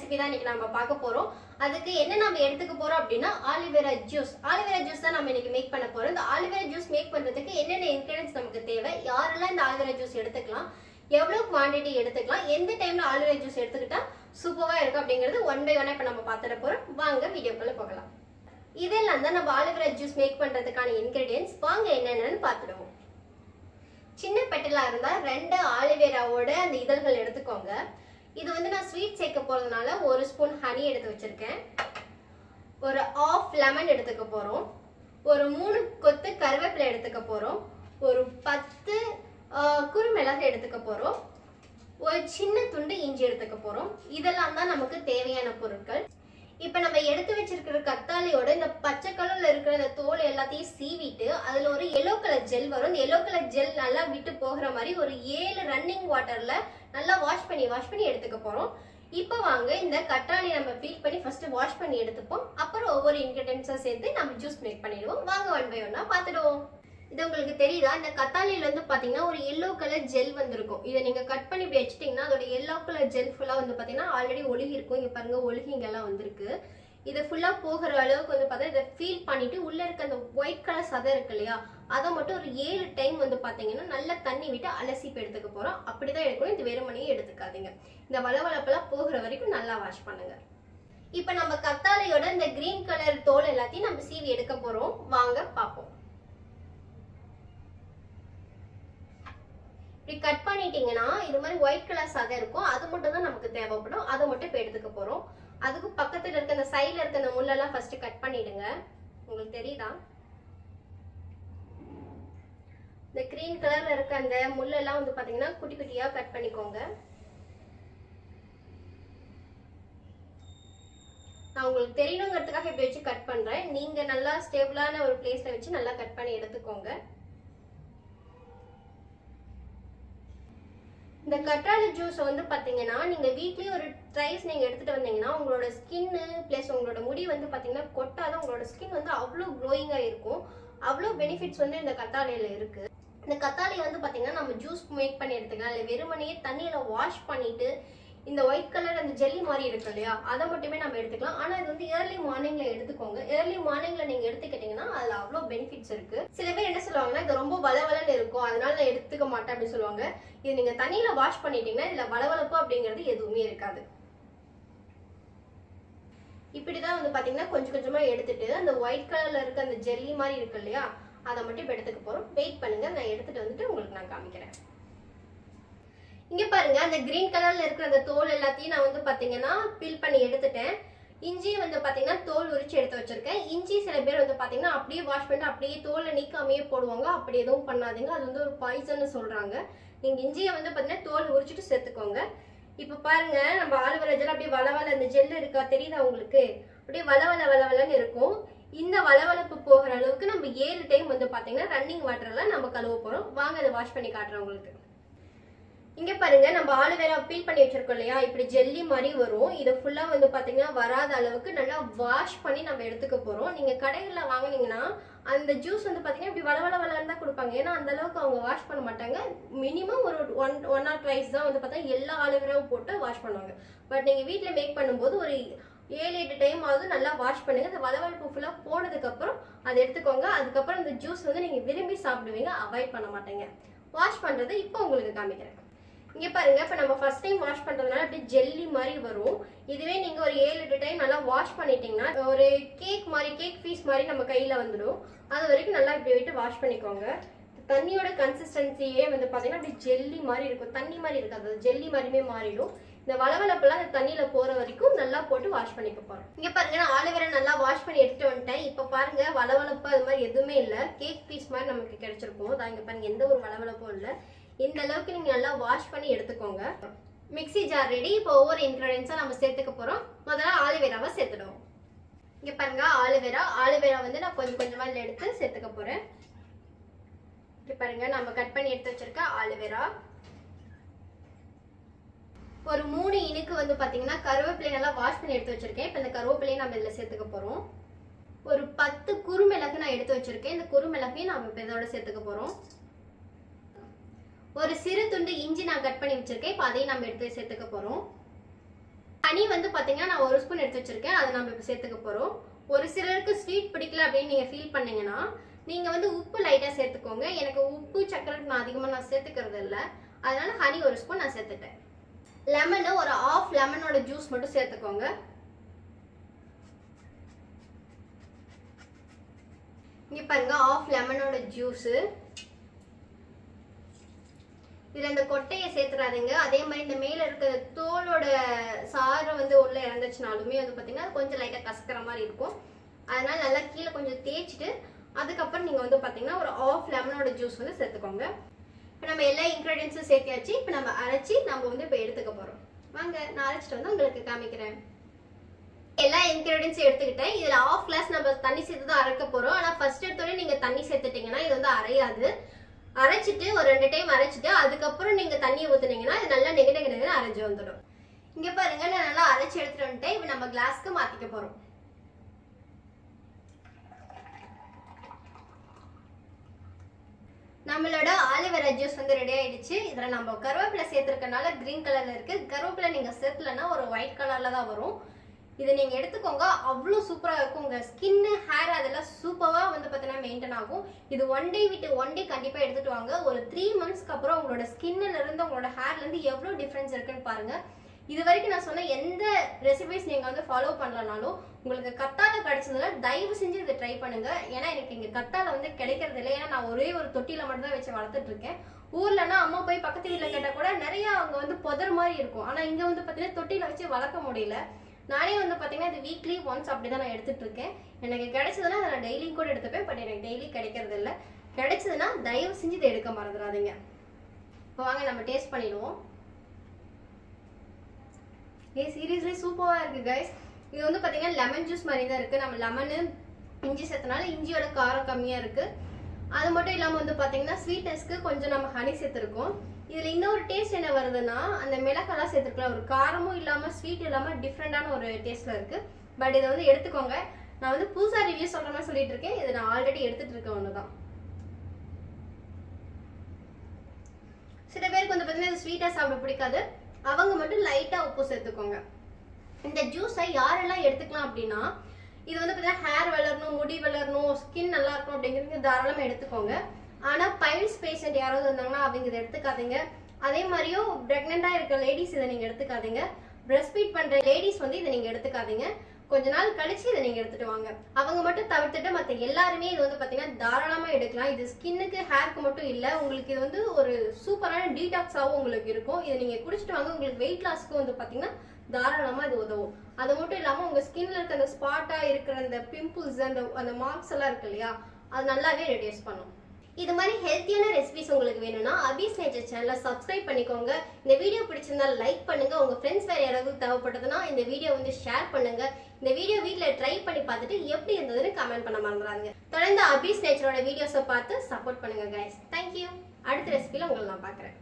Recipe தான் இன்னைக்கு நம்ம பார்க்க போறோம். அதுக்கு என்ன நம்ம எடுத்துக்க போறோம் அப்படின்னா ஆலிவேரா ஜூஸ். ஆலிவேரா ஜூஸ் தான் நம்ம இன்னைக்கு மேக் பண்ண போறோம். இந்த ஆலிவேரா ஜூஸ் மேக் பண்றதுக்கு என்னென்ன இன்கிரிடியன்ட்ஸ் நமக்கு தேவை, யாரெல்லாம் இந்த ஆலிவேரா ஜூஸ் எடுத்துக்கலாம், எவ்வளவு குவாண்டிட்டி எடுத்துக்கலாம், எந்த டைம்ல ஆலிவேரா ஜூஸ் எடுத்துக்கிட்டா சூப்பரா இருக்கும் அப்படிங்கிறது ஒன் பை ஒன்னா இப்ப நம்ம பார்த்துட போறோம். வாங்க வீடியோக்குள்ள போகலாம். இதெல்லாம் தான் நம்ம ஆலிவேரா ஜூஸ் மேக் பண்றதுக்கான இன்கிரிடியன்ட்ஸ். வாங்க என்னென்னு பார்த்துடுவோம். சின்ன பெட்டலா இருந்தா 2 ஆலிவேராவோட அந்த இதழ்கள் எடுத்துக்கோங்க. இது வந்து நான் ஸ்வீட் சேர்க்க போறதுனால 1 ஸ்பூன் ஹனி எடுத்து வச்சிருக்கேன். ஒரு ஆஃப் லெமன் எடுத்துக்க போறோம். ஒரு 3 கொத்து கருவேப்பிலை எடுத்துக்க போறோம். ஒரு 10 குறுமிளகு எடுத்துக்க போறோம். ஒரு சின்ன துண்டு இஞ்சி எடுத்துக்க போறோம். இதெல்லாம் தான் நமக்கு தேவையான பொருட்கள். இப்ப நம்ம எடுத்து வச்சிருக்கிற கத்தாழையோட இந்த பச்சை கலர்ல இருக்கிற இந்த தோல் எல்லாத்தையும் சீவிட்டு அதுல ஒரு எல்லோ கலர் ஜெல் வரும். இந்த எல்லோ கலர் ஜெல் நல்லா விட்டு போகிற மாதிரி ஒரு 7 ரன்னிங் வாட்டர்ல நல்லா வாஷ் பண்ணி எடுத்துக்க போறோம். இப்ப வாங்க இந்த கத்தாழை நம்ம பீல் பண்ணி ஃபர்ஸ்ட் வாஷ் பண்ணி எடுத்துப்போம். அப்புறம் ஒவ்வொரு இன்கிரிடியன்ட்ஸா சேர்த்து நம்ம ஜூஸ் மேக் பண்ணிடுவோம். வாங்க ஒன் பை ஒன்னா பார்த்துடுவோம். இது உங்களுக்கு தெரியுதா? இந்த கத்தாழையில வந்து பாத்தீங்கன்னா ஒரு எல்லோ கலர் ஜெல் வந்திருக்கும். இதை நீங்க கட் பண்ணி இப்படி வச்சிட்டீங்கன்னா அதோட எல்லோ கலர் ஜெல் ஃபுல்லா வந்து பாத்தீங்கன்னா ஆல்ரெடி ஒழுகி இருக்கும். இங்க பாருங்க ஒழுகிங்க எல்லாம் வந்திருக்கு. இது ஃபுல்லா போகிற அளவுக்கு வந்து பார்த்தா இதை ஃபீல் பண்ணிட்டு உள்ள இருக்க அந்த ஒயிட் கலர் சதை இருக்கு இல்லையா, அதை மட்டும் ஒரு 7 டைம் வந்து பாத்தீங்கன்னா நல்லா தண்ணி விட்டு அலசிப்பு எடுத்துக்க போறோம். அப்படிதான் எடுக்கணும். இது வெறுமனையே எடுத்துக்காதீங்க. இந்த வளவளப்பெல்லாம் போகிற வரைக்கும் நல்லா வாஷ் பண்ணுங்க. இப்ப நம்ம கத்தாழையோட இந்த கிரீன் கலர் தோல் எல்லாத்தையும் நம்ம சீவி எடுக்க போறோம். வாங்க பாப்போம். இப்படி கட் பண்ணிட்டீங்கன்னா இது மாதிரி ஒயிட் கலர் சதை இருக்கும். அது மட்டும் தான் நமக்கு தேவைப்படும். அதை மட்டும் இப்ப எடுத்துக்க போறோம். அதுக்கு பக்கத்துல இருக்க அந்த சைடுல இருக்க அந்த முள்ளெல்லாம் ஃபர்ஸ்ட் கட் பண்ணிடுங்க. உங்களுக்கு தெரியுதா? இந்த கிரீன் கலர்ல இருக்க அந்த முள்ளெல்லாம் வந்து பாத்தீங்கன்னா குட்டி குட்டியா கட் பண்ணிக்கோங்க. நான் உங்களுக்கு தெரியணுங்கிறதுக்காக இப்படி வச்சு கட் பண்றேன். நீங்க நல்லா ஸ்டேபிளான ஒரு பிளேஸ்ல வச்சு நல்லா கட் பண்ணி எடுத்துக்கோங்க. இந்த கற்றாழை ஜூஸ் வந்து பாத்தீங்கன்னா நீங்க வீக்லி ஒரு ட்ரைஸ் நீங்க எடுத்துட்டு வந்தீங்கன்னா உங்களோட ஸ்கின் பிளஸ் உங்களோட முடி வந்து பாத்தீங்கன்னா கொட்டாத உங்களோட ஸ்கின் வந்து அவ்வளவு க்ளோயிங்கா இருக்கும். அவ்வளவு பெனிஃபிட்ஸ் வந்து இந்த கத்தாழையில இருக்கு. இந்த கத்தாழை வந்து பாத்தீங்கன்னா நம்ம ஜூஸ் மேக் பண்ணி எடுத்துக்கலாம். இல்லை வெறுமனையே தண்ணியில வாஷ் பண்ணிட்டு இந்த ஒயிட் கலர் அந்த ஜெல்லி மாதிரி இருக்கு இல்லையா, அதை மட்டுமே நம்ம எடுத்துக்கலாம். ஆனா இது வந்து ஏர்லி மார்னிங்ல எடுத்துக்கோங்க. ஏர்லி மார்னிங்ல நீங்க எடுத்துக்கிட்டீங்கன்னா அதுல அவ்வளவு பெனிஃபிட்ஸ் இருக்கு. சில பேர் என்ன சொல்லுவாங்கன்னா இது ரொம்ப வளவலன்னு இருக்கும் அதனால நான் எடுத்துக்க மாட்டேன் அப்படின்னு சொல்லுவாங்க. இது நீங்க தண்ணியில வாஷ் பண்ணிட்டீங்கன்னா இதுல வளவளப்பு அப்படிங்கிறது எதுவுமே இருக்காது. இப்படிதான் வந்து பாத்தீங்கன்னா கொஞ்சம் கொஞ்சமா எடுத்துட்டு அந்த ஒயிட் கலர்ல இருக்க அந்த ஜெல்லி மாதிரி இருக்கு இல்லையா, அதை மட்டும் இப்ப எடுத்துக்க போறோம். வெயிட் பண்ணுங்க, நான் எடுத்துட்டு வந்துட்டு உங்களுக்கு நான் காமிக்கிறேன். இங்க பாருங்க, அந்த கிரீன் கலர்ல இருக்கிற அந்த தோல் எல்லாத்தையும் நான் வந்து பாத்தீங்கன்னா பீல் பண்ணி எடுத்துட்டேன். இஞ்சி வந்து பாத்தீங்கன்னா தோல் உரிச்சு எடுத்து வச்சிருக்கேன். இஞ்சி சில பேர் வந்து பாத்தீங்கன்னா அப்படியே வாஷ் பண்ணிட்டு அப்படியே தோலை நீக்காமையே போடுவாங்க. அப்படி எதுவும் பண்ணாதீங்க, அது வந்து ஒரு பாய்சன் சொல்றாங்க. நீங்க இஞ்சியை வந்து பாத்தீங்கன்னா தோல் உரிச்சிட்டு சேர்த்துக்கோங்க. இப்ப பாருங்க, நம்ம ஆலிவேரா ஜெல் அப்படியே வளவல அந்த ஜெல் இருக்கா தெரியுதா உங்களுக்கு, அப்படியே வளவலன்னு இருக்கும். இந்த வளவளப்பு போகிற அளவுக்கு நம்ம 7 டைம் வந்து பாத்தீங்கன்னா ரன்னிங் வாட்டர்ல நம்ம கழுவ போறோம். வாங்க அதை வாஷ் பண்ணி காட்டுறேன் உங்களுக்கு. இங்க பாருங்க, நம்ம ஆலிவேரா பீல் பண்ணி வச்சிருக்கோம் இல்லையா, இப்படி ஜெல்லி மாதிரி வரும். இதை ஃபுல்லா வந்து பாத்தீங்கன்னா வராத அளவுக்கு நல்லா வாஷ் பண்ணி நம்ம எடுத்துக்க போறோம். நீங்க கடைகள்ல வாங்கினீங்கன்னா அந்த ஜூஸ் வந்து பாத்தீங்கன்னா இப்படி வளவலன்னு தான் கொடுப்பாங்க. ஏன்னா அந்த அளவுக்கு அவங்க வாஷ் பண்ண மாட்டாங்க. மினிமம் ஒரு 1 or 2 தான் வந்து பார்த்தா எல்லா ஆலிவேராவும் போட்டு வாஷ் பண்ணுவாங்க. பட் நீங்க வீட்டுல மேக் பண்ணும்போது ஒரு 7-8 டைம் ஆகுது நல்லா வாஷ் பண்ணுங்க. அந்த வளவளப்பு ஃபுல்லா போனதுக்கு அப்புறம் அதை எடுத்துக்கோங்க. அதுக்கப்புறம் இந்த ஜூஸ் வந்து நீங்க விரும்பி சாப்பிடுவீங்க, அவாய்ட் பண்ண மாட்டீங்க. வாஷ் பண்றது இப்போ உங்களுக்கு காமிக்கிறேன். இங்க பாருங்க, இப்ப நம்ம ஃபர்ஸ்ட் டைம் வாஷ் பண்றதுனால அப்படியே ஜெல்லி மாதிரி வரும். இதுவே நீங்க ஒரு 7-8 டைம் நல்லா வாஷ் பண்ணிட்டீங்கன்னா ஒரு கேக் மாதிரி, கேக் பீஸ் மாதிரி நம்ம கையில வந்துடும். அது வரைக்கும் நல்லா இப்படி விட்டு வாஷ் பண்ணிக்கோங்க. தண்ணியோட கன்சிஸ்டன்சியே வந்து பாத்தீங்கன்னா அப்படி ஜெல்லி மாதிரி இருக்கும். தண்ணி மாதிரி இருக்காது, ஜெல்லி மாதிரியுமே மாறிடும். இந்த வளவளப்பெல்லாம் அந்த தண்ணியில போற வரைக்கும் நல்லா போட்டு வாஷ் பண்ணிக்க போறோம். இங்க பாருங்க, நான் ஆலிவேரா நல்லா வாஷ் பண்ணி எடுத்துட்டு வந்துட்டேன். இப்ப பாருங்க, வளவளப்பு அது மாதிரி எதுவுமே இல்ல, கேக் பீஸ் மாதிரி நமக்கு கிடைச்சிருக்கும். இங்க பாருங்க, எந்த ஒரு வளவளப்பும் இல்ல. இந்த அளவுக்கு நீங்க நல்லா வாஷ் பண்ணி எடுத்துக்கோங்க. Mixie jar ready. இப்போ ஒவ்வொரு இன்கிரிடியன்ஸா நம்ம சேர்த்துக்க போறோம். முதல்ல ஆலிவேராவை சேர்த்துடுவோம். இங்க பாருங்க, ஆலிவேரா வந்து நான் கொஞ்சம் கொஞ்சமா இதுல எடுத்து சேர்த்துக்க போறேன். இங்க பாருங்க, நம்ம கட் பண்ணி எடுத்து வச்சிருக்க ஆலிவேரா. ஒரு 3 இனுக்கு வந்து பாத்தீங்கன்னா கருவேப்பிலை நல்லா வாஷ் பண்ணி எடுத்து வச்சிருக்கேன். இப்ப இந்த கருவேப்பிலையை நம்ம இதுல சேர்த்துக்க போறோம். ஒரு 10 குறுமிளகு நான் எடுத்து வச்சிருக்கேன். இந்த குறுமிளகையும் நம்ம இப்ப இதோட சேர்த்துக்க போறோம். ஒரு சிறு துண்டு இஞ்சி நான் கட் பண்ணி வச்சிருக்கேன். இப்போ அதையும் நம்ம எடுத்து சேர்த்துக்க போறோம். ஹனி வந்து பாத்தீங்கன்னா நான் 1 ஸ்பூன் எடுத்து வச்சிருக்கேன். அதை நம்ம இப்போ சேர்த்துக்க போறோம். ஒரு சிலருக்கு ஸ்வீட் பிடிக்கல அப்படின்னு நீங்க ஃபீல் பண்ணீங்கன்னா நீங்க வந்து உப்பு லைட்டா சேர்த்துக்கோங்க. எனக்கு உப்பு சக்கரை நான் அதிகமா சேர்த்துக்கிறது இல்லை, அதனால ஹனி 1 ஸ்பூன் நான் சேர்த்துட்டேன். லெமன் ஒரு 1/2 லெமனோட ஜூஸ் மட்டும் சேர்த்துக்கோங்க. இங்க பாருங்க 1/2 லெமனோட ஜூஸ். இதுல இந்த கொட்டையை சேர்த்துறாதீங்க. அதே மாதிரி இந்த மேல இருக்கிற தோலோட சாறு வந்து உள்ள இறந்துச்சுனாலுமே வந்து பாத்தீங்கன்னா கொஞ்சம் லைட்டா கசக்கிற மாதிரி இருக்கும். அதனால நல்லா கீழே கொஞ்சம் தேய்ச்சிட்டு அதுக்கப்புறம் நீங்க வந்து பாத்தீங்கன்னா ஒரு 1/2 லெமனோட ஜூஸ் வந்து சேர்த்துக்கோங்க. இப்போ நம்ம எல்லா இன்கிரீடியன்ஸும் சேர்த்தியாச்சு. இப்போ நம்ம அரைச்சி நம்ம வந்து இப்போ எடுத்துக்க போறோம். வாங்க நான் அரைச்சிட்டு வந்து உங்களுக்கு காமிக்கிறேன். எல்லா இன்கிரீடியன்ஸும் எடுத்துக்கிட்டேன். இதுல 1/2 கிளாஸ் நம்ம தண்ணி சேர்த்து தான் அரைக்க போறோம். ஆனா ஃபர்ஸ்ட் எடுத்தோடனே நீங்க தண்ணி சேர்த்துட்டீங்கன்னா இது வந்து அரையாது. அரைச்சிட்டு ஒரு 2 டைம் அரைச்சிட்டு அதுக்கப்புறம் நீங்க தண்ணியை ஊத்துனீங்கன்னா இது நல்லா நெகநெகன்னு அரைஞ்சு வந்துடும். இங்க பாருங்க நான் நல்லா அரைச்சி எடுத்துட்டு வந்துட்டேன். இப்போ நம்ம கிளாஸ்க்கு மாத்திக்க போறோம். நம்மளோட ஆலிவேரா ஜூஸ் வந்து ரெடி ஆயிடுச்சு. இதுல நம்ம கருவேப்பிலை சேர்த்திருக்கனால கிரீன் கலர்ல இருக்கு. கருவேப்பிலை நீங்க சேர்த்தலன்னா ஒரு ஒயிட் கலர்ல தான் வரும். இதை நீங்க எடுத்துக்கோங்க, அவ்வளோ சூப்பரா இருக்கும். உங்க ஸ்கின் ஹேர் அதெல்லாம் சூப்பரா வந்து பார்த்தீங்கன்னா மெயின்டைன் ஆகும். இது 1 டே விட்டு 1 டே கண்டிப்பா எடுத்துட்டு வாங்க. ஒரு 3 மந்த்ஸ்க்கு அப்புறம் உங்களோட ஸ்கின்ல இருந்து உங்களோட ஹேர்ல இருந்து எவ்வளவு டிஃபரன்ஸ் இருக்குன்னு பாருங்க. இது வரைக்கும் நான் சொன்ன எந்த ரெசிபிஸ் நீங்க வந்து ஃபாலோ பண்ணலனாலும் உங்களுக்கு கத்தாழை கிடைச்சதுன்னா தயவு செஞ்சு இதை ட்ரை பண்ணுங்க. ஏன்னா எனக்கு இங்க கத்தாழை வந்து கிடைக்கிறது இல்லை. ஏன்னா நான் ஒரே ஒரு தொட்டியில மட்டும் தான் வச்சு வளர்த்துட்டு இருக்கேன். ஊர்லன்னா அம்மா போய் பக்கத்து வீட்டுல கேட்டா கூட நிறைய அவங்க வந்து புதர் மாதிரி இருக்கும். ஆனா இங்க வந்து பாத்தீங்கன்னா தொட்டியில வச்சு வளர்க்க முடியல. நானே வந்து பாத்தீங்கன்னா இது வீக்லி ஒன்ஸ் அப்படிதான் நான் எடுத்துட்டு இருக்கேன். எனக்கு கிடைச்சதுன்னா நான் டெய்லியும் கூட எடுத்துப்பேன். பட் எனக்கு டெய்லி கிடைக்கிறது இல்லை. கிடைச்சதுன்னா தயவு செஞ்சு இதை எடுக்க மறந்துடாதீங்க. இப்போ வாங்க நம்ம டேஸ்ட் பண்ணிடுவோம். சீரியஸ்லி சூப்பரா இருக்கு கைஸ். இது வந்து பாத்தீங்கன்னா லெமன் ஜூஸ் மாதிரி தான் இருக்கு. நம்ம லெமனு இஞ்சி சேர்த்தனால இஞ்சியோட காரம் கம்மியா இருக்கு. அது மட்டும் இல்லாம வந்து பாத்தீங்கன்னா ஸ்வீட்னஸ்க்கு கொஞ்சம் நம்ம ஹனி சேர்த்திருக்கோம். இதுல இன்னொரு டேஸ்ட் என்ன வருதுன்னா அந்த மிளகாலாம் சேர்த்துருக்கலாம். ஒரு காரமும் இல்லாம ஸ்வீட் இல்லாம டிஃப்ரெண்டான ஒரு டேஸ்ட்ல இருக்கு. பட் இதை வந்து எடுத்துக்கோங்க. நான் வந்து புதுசா ரிவ்யூ சொல்ற மாதிரி சொல்லிட்டு இருக்கேன். இதை நான் ஆல்ரெடி எடுத்துட்டு இருக்க ஒண்ணுதான். சில பேருக்கு வந்து பாத்தீங்கன்னா ஸ்வீட்டா சாப்பிட பிடிக்காது. அவங்க மட்டும் லைட்டா உப்பு சேர்த்துக்கோங்க. இந்த ஜூஸை யாரெல்லாம் எடுத்துக்கலாம் அப்படின்னா இது வந்து பாத்தீங்கன்னா ஹேர் வளரணும், முடி வளரணும், ஸ்கின் நல்லா இருக்கும் அப்படிங்கிறது தாராளமா எடுத்துக்கோங்க. ஆனா பைல்ஸ் பேஷண்ட் யாராவது இருந்தாங்கன்னா அவங்க இதை எடுத்துக்காதீங்க. அதே மாதிரியும் பிரெக்னெண்டா இருக்க லேடிஸ் இதை நீங்க எடுத்துக்காதீங்க. பிரஸ்ட் ஃபீட் பண்ற லேடிஸ் வந்து இதை நீங்க எடுத்துக்காதீங்க. கொஞ்ச நாள் கழிச்சு இதை நீங்க எடுத்துட்டு வாங்க. அவங்க மட்டும் தவிர்த்துட்டு மத்த எல்லாருமே இது வந்து பாத்தீங்கன்னா தாராளமா எடுக்கலாம். இது ஸ்கின்னுக்கு ஹேருக்கு மட்டும் இல்ல, உங்களுக்கு இது வந்து ஒரு சூப்பரான டீடாக்ஸாவும் உங்களுக்கு இருக்கும். இதை நீங்க குடிச்சிட்டு வாங்க. உங்களுக்கு வெயிட் லாஸ்க்கு வந்து பாத்தீங்கன்னா தாராளமா இது உதவும். அது மட்டும் இல்லாம உங்க ஸ்கின்ல இருக்க அந்த ஸ்பாட்டா இருக்கிற அந்த பிம்பிள்ஸ் அந்த மார்க்ஸ் எல்லாம் இருக்கு இல்லையா, அது நல்லாவே ரெடியூஸ் பண்ணும். இது மாதிரி ஹெல்த்தியான ரெசிபிஸ் உங்களுக்கு வேணும்னா அபீஸ் நேச்சர் சேனலை சப்ஸ்கிரைப் பண்ணிக்கோங்க. இந்த வீடியோ பிடிச்சிருந்தா லைக் பண்ணுங்க. உங்க ஃப்ரெண்ட்ஸ் வேற யாராவது தேவைப்பட்டதுன்னா இந்த வீடியோ வந்து ஷேர் பண்ணுங்க. இந்த வீடியோ வீட்ல ட்ரை பண்ணி பார்த்துட்டு எப்படி இருந்ததுன்னு கமெண்ட் பண்ண மறந்துடாதீங்க. தொடர்ந்து அபீஸ் நேச்சரோட வீடியோஸை பார்த்து சப்போர்ட் பண்ணுங்க கைஸ். தேங்க்யூ. அடுத்த ரெசிபில உங்களை நான் பார்க்குறேன்.